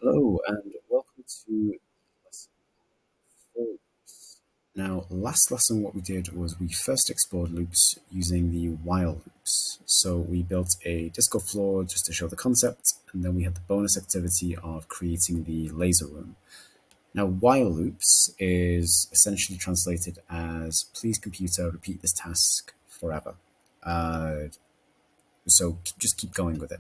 Hello and welcome to lesson 4 loops. Now, last lesson, what we did was we first explored loops using the while loops. So we built a disco floor just to show the concept, and then we had the bonus activity of creating the laser room. Now, while loops is essentially translated as please computer repeat this task forever. Uh, so just keep going with it.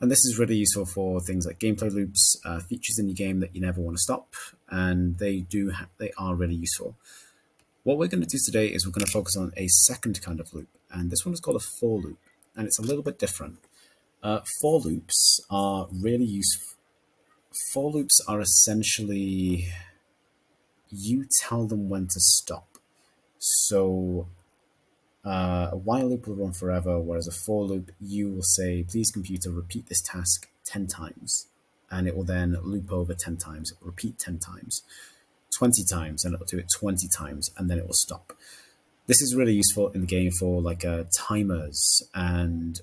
And this is really useful for things like gameplay loops, features in your game that you never want to stop, and they are really useful. What we're going to do today is we're going to focus on a second kind of loop, and this one is called a for loop, and it's a little bit different. For loops are really useful. For loops are essentially you tell them when to stop. So a while loop will run forever, whereas a for loop, you will say, please computer, repeat this task 10 times. And it will then loop over 10 times, repeat 10 times, 20 times, and it'll do it 20 times, and then it will stop. This is really useful in the game for timers and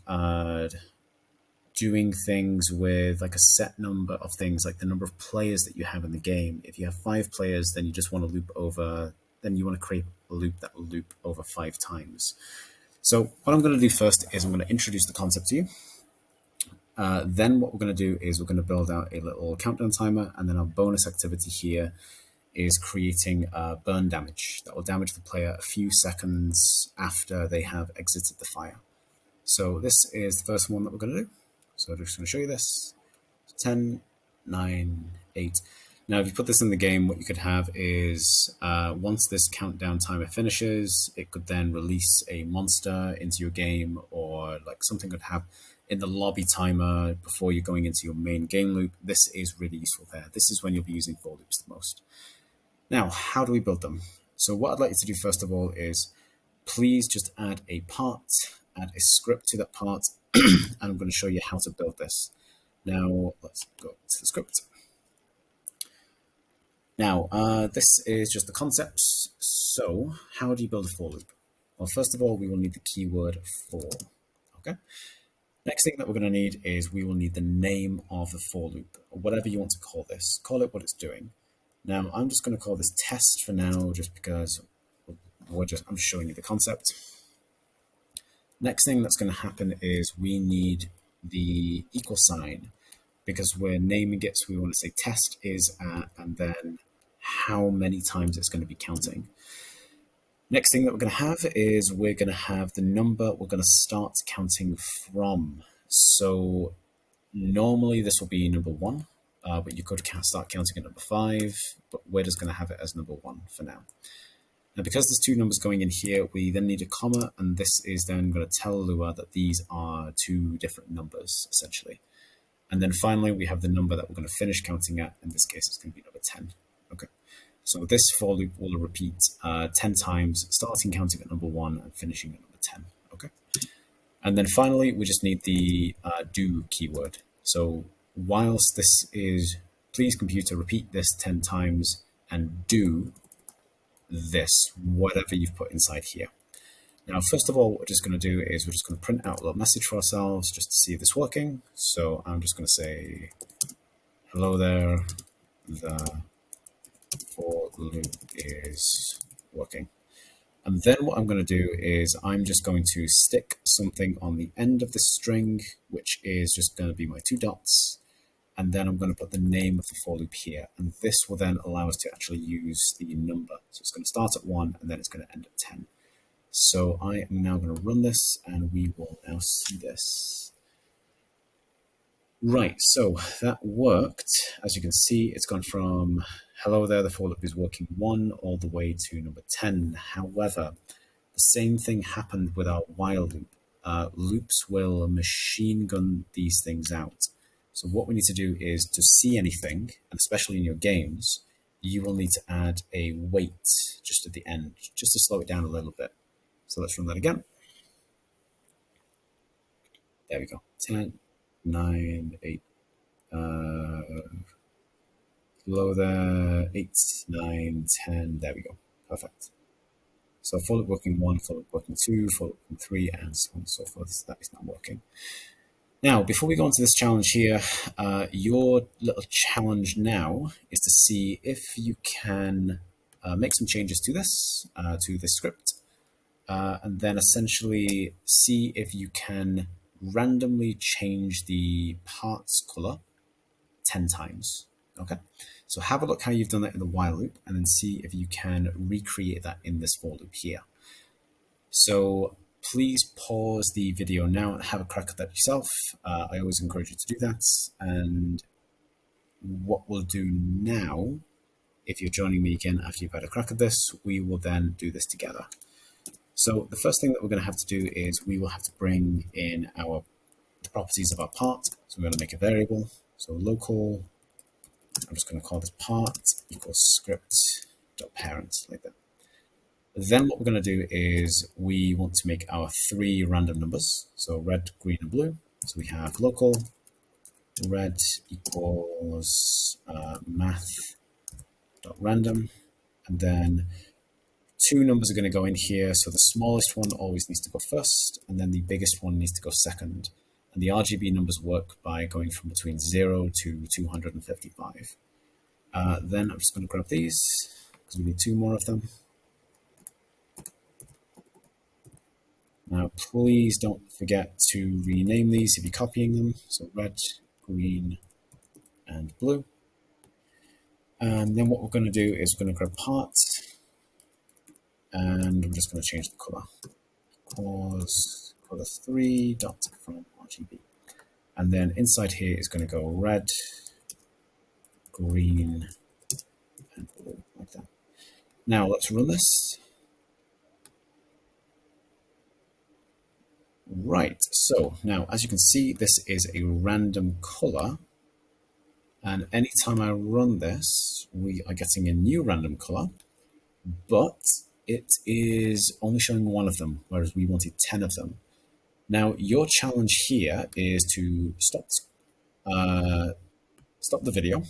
doing things with like a set number of things, like the number of players that you have in the game. If you have 5 players, then you just want to loop over, then you want to create a loop that will loop over 5 times. So what I'm going to do first is I'm going to introduce the concept to you. Then what we're going to do is we're going to build out a little countdown timer, and then our bonus activity here is creating burn damage that will damage the player a few seconds after they have exited the fire. So this is the first one that we're going to do. So I'm just going to show you this. 10, 9, 8. Now, if you put this in the game, what you could have is once this countdown timer finishes, it could then release a monster into your game, or like something could have in the lobby timer before you're going into your main game loop. This is really useful there. This is when you'll be using for loops the most. Now, how do we build them? So what I'd like you to do first of all is please just add a part, add a script to that part, and I'm going to show you how to build this. Now, let's go to the script. Now, this is just the concept. So, how do you build a for loop? Well, first of all, we will need the keyword for. Okay. Next thing that we're going to need is we will need the name of the for loop, or whatever you want to call this. Call it what it's doing. Now, I'm just going to call this test for now, just because I'm just showing you the concept. Next thing that's going to happen is we need the equal sign, because we're naming it, so we want to say test is at, and then how many times it's going to be counting. Next thing that we're going to have is we're going to have the number we're going to start counting from. So normally this will be number 1, but you could start counting at number 5, but we're just going to have it as number 1 for now. Now, because there's 2 numbers going in here, we then need a comma, and this is then going to tell Lua that these are 2 different numbers, essentially. And then finally, we have the number that we're going to finish counting at. In this case, it's going to be number 10. Okay. So this for loop will repeat 10 times, starting counting at number 1 and finishing at number 10. Okay. And then finally, we just need the do keyword. So whilst this is, please computer, repeat this 10 times and do this, whatever you've put inside here. Now, first of all, what we're just going to do is we're just going to print out a little message for ourselves just to see if it's working. So I'm just going to say, hello there, the for loop is working. And then what I'm going to do is I'm just going to stick something on the end of the string, which is just going to be my 2 dots. And then I'm going to put the name of the for loop here. And this will then allow us to actually use the number. So it's going to start at 1 and then it's going to end at 10. So I am now going to run this and we will now see this. Right, so that worked. As you can see, it's gone from hello there, the for loop is working 1 all the way to number 10. However, the same thing happened with our while loop. Loops will machine gun these things out. So what we need to do is to see anything, and especially in your games, you will need to add a wait just at the end, just to slow it down a little bit. So let's run that again. There we go. 10, 9, 8. Below there, 8, 9, 10. There we go. Perfect. So for loop working 1, for loop working 2, for loop working 3, and so on and so forth. That is not working. Now, before we go into this challenge here, your little challenge now is to see if you can make some changes to this script, and then essentially see if you can randomly change the parts color 10 times. Okay, so have a look how you've done that in the while loop, and then see if you can recreate that in this for loop here. So please pause the video now and have a crack at that yourself. I always encourage you to do that. And what we'll do now, if you're joining me again after you've had a crack at this, we will then do this together. So the first thing that we're going to have to do is we will have to bring in the properties of our part. So we're going to make a variable. So local, I'm just going to call this part equals script.parent, like that. Then what we're going to do is we want to make our 3 random numbers. So red, green, and blue. So we have local red equals math.random. And then 2 numbers are going to go in here. So the smallest one always needs to go first, and then the biggest one needs to go second. And the RGB numbers work by going from between 0 to 255. Then I'm just going to grab these because we need 2 more of them. Now, please don't forget to rename these if you're copying them. So red, green, and blue. And then what we're going to do is we're going to grab part, and we're just going to change the color. Equals color 3 dot from RGB. And then inside here is going to go red, green, and blue, like that. Now let's run this. Right, so now as you can see, this is a random color, and anytime I run this, we are getting a new random color, but it is only showing 1 of them, whereas we wanted 10 of them. Now your challenge here is to stop the video,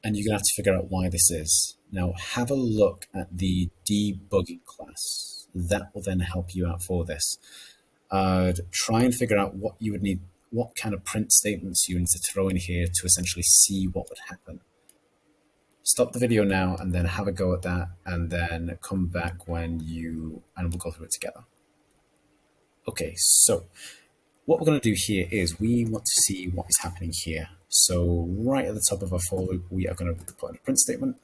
and you're gonna have to figure out why this is. Now have a look at the debugging class. That will then help you out for this. Try and figure out what you would need, what kind of print statements you need to throw in here to essentially see what would happen. Stop the video now and then have a go at that, and then come back and we'll go through it together. Okay, so what we're going to do here is we want to see what is happening here. So right at the top of our for loop, we are going to put in a print statement,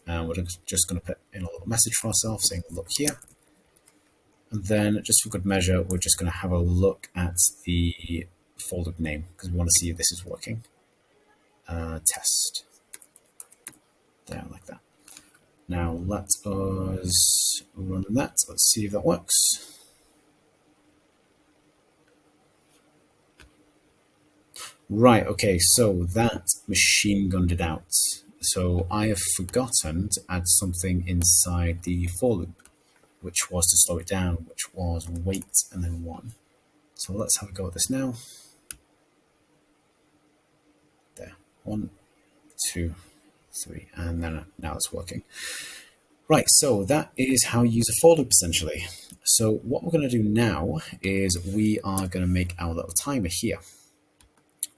and we're just going to put in a little message for ourselves saying, look here. And then just for good measure, we're just going to have a look at the for loop name because we want to see if this is working. Test. There, like that. Now let us run that. Let's see if that works. Right, okay, so that machine gunned it out. So I have forgotten to add something inside the for loop, which was to slow it down, which was wait and then 1. So let's have a go at this now. There, 1, 2, 3, and then now it's working. Right, so that is how you use a for loop essentially. So what we're going to do now is we are going to make our little timer here.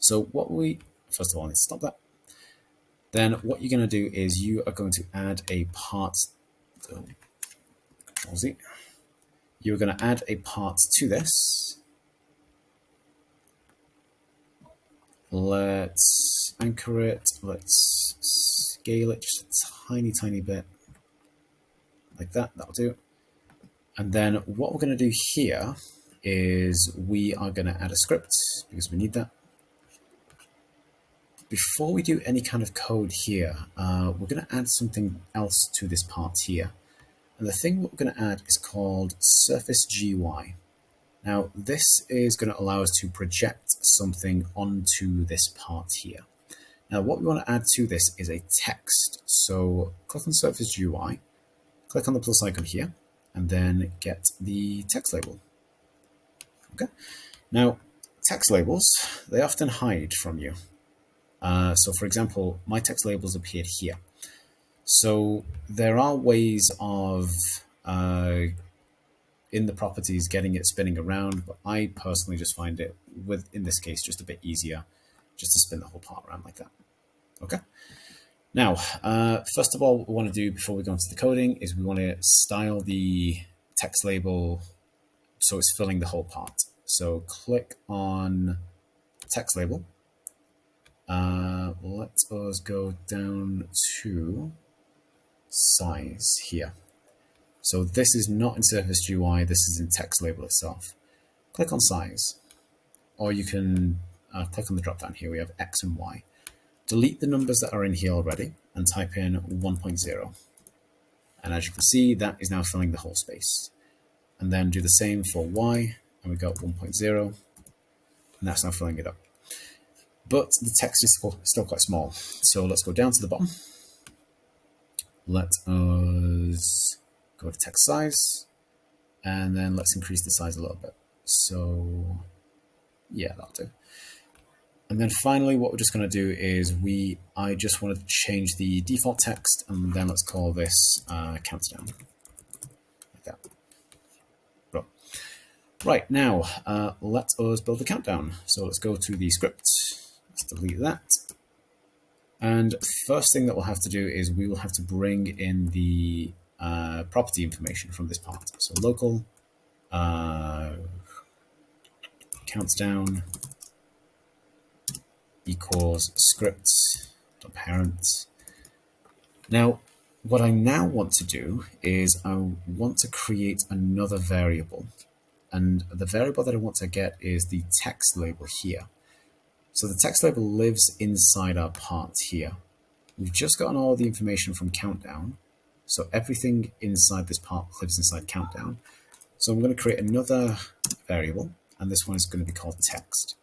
So first of all, let's stop that. Then what you're going to do is you are going to add a part, Control Z. You're going to add a part to this. Let's anchor it. Let's scale it just a tiny, tiny bit. Like that, that'll do. And then what we're going to do here is we are going to add a script because we need that. Before we do any kind of code here, we're going to add something else to this part here. And the thing we're going to add is called Surface GUI. Now, this is going to allow us to project something onto this part here. Now, what we want to add to this is a text. So click on Surface GUI, click on the plus icon here, and then get the text label. Okay. Now, text labels, they often hide from you. So for example, my text labels appeared here. So there are ways of, in the properties, getting it spinning around, but I personally just find it in this case, just a bit easier just to spin the whole part around like that. Okay. Now, first of all, what we want to do before we go into the coding is we want to style the text label so it's filling the whole part. So click on text label. Let us go down to size here. So this is not in Surface GUI, this is in text label itself. Click on size, or you can click on the drop down here. We have X and Y. Delete the numbers that are in here already and type in 1.0. And as you can see, that is now filling the whole space. And then do the same for Y, and we got 1.0, and that's now filling it up. But the text is still quite small. So let's go down to the bottom. Let us go to text size, and then let's increase the size a little bit. So yeah, that'll do. And then finally, what we're just going to do is I just want to change the default text, and then let's call this countdown, like that. Bro. Right, now let us build the countdown. So let's go to the script, let's delete that. And first thing that we'll have to do is we will have to bring in the property information from this part. So local countdown equals script.parent. Now, what I now want to do is I want to create another variable. And the variable that I want to get is the text label here. So the text label lives inside our part here. We've just gotten all the information from countdown. So everything inside this part lives inside countdown. So I'm going to create another variable, and this one is going to be called text.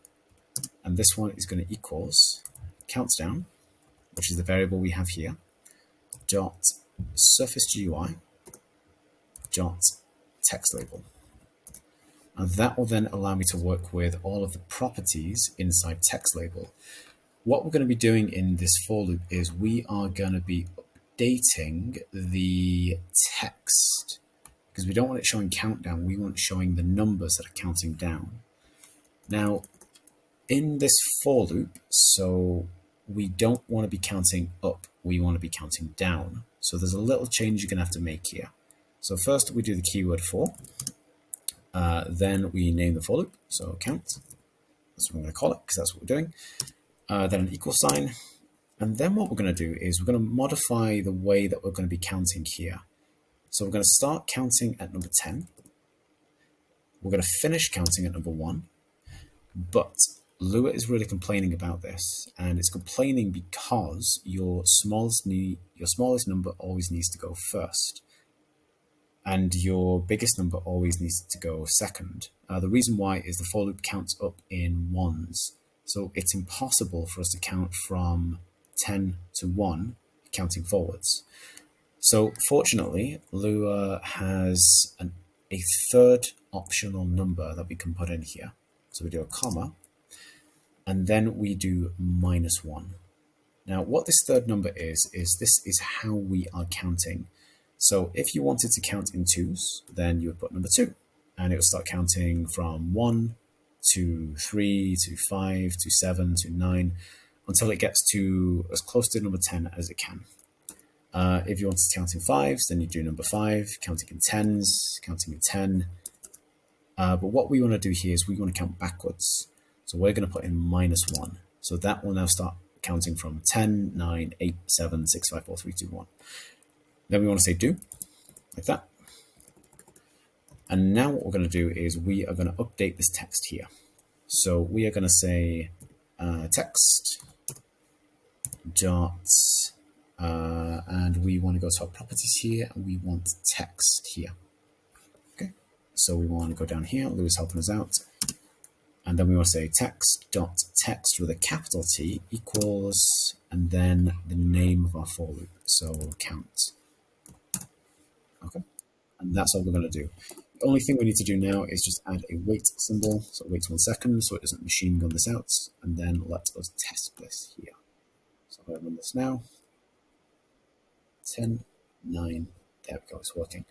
And this one is going to equals countdown, which is the variable we have here, dot surface GUI dot text label. And that will then allow me to work with all of the properties inside text label. What we're going to be doing in this for loop is we are going to be updating the text, because we don't want it showing countdown, we want it showing the numbers that are counting down. Now, in this for loop, so we don't want to be counting up, we want to be counting down. So there's a little change you're going to have to make here. So first we do the keyword for, then we name the for loop, so count, that's what I'm going to call it because that's what we're doing. Then an equal sign, and then what we're going to do is we're going to modify the way that we're going to be counting here. So we're going to start counting at number 10, we're going to finish counting at number 1, but Lua is really complaining about this, and it's complaining because your smallest number always needs to go first, and your biggest number always needs to go second. The reason why is the for loop counts up in ones, so it's impossible for us to count from 10 to 1 counting forwards. So fortunately, Lua has a third optional number that we can put in here. So we do a comma, and then we do -1. Now, what this third number is this is how we are counting. So if you wanted to count in 2s, then you would put number 2, and it will start counting from 1 to 3 to 5 to 7 to 9 until it gets to as close to number 10 as it can. If you want to count in 5s, then you do number 5, counting in 10s, counting in 10. But what we want to do here is we want to count backwards. So we're going to put in -1. So that will now start counting from 10, 9, 8, 7, 6, 5, 4, 3, 2, 1. Then we want to say do, like that. And now what we're going to do is we are going to update this text here. So we are going to say text dot, and we want to go to our properties here, and we want text here. Okay, so we want to go down here, Lou's helping us out. And then we want to say text.text with a capital T equals, and then the name of our for loop, so count. Okay, and that's all we're going to do. The only thing we need to do now is just add a wait symbol, so it waits 1 second so it doesn't machine gun this out, and then let us test this here. So I'm going to run this now. 10, 9, there we go, it's working.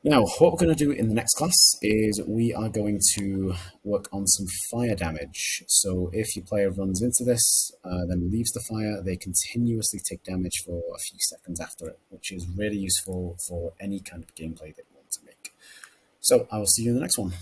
Now, what we're going to do in the next class is we are going to work on some fire damage. So if your player runs into this, then leaves the fire, they continuously take damage for a few seconds after it, which is really useful for any kind of gameplay that you want to make. So I will see you in the next one.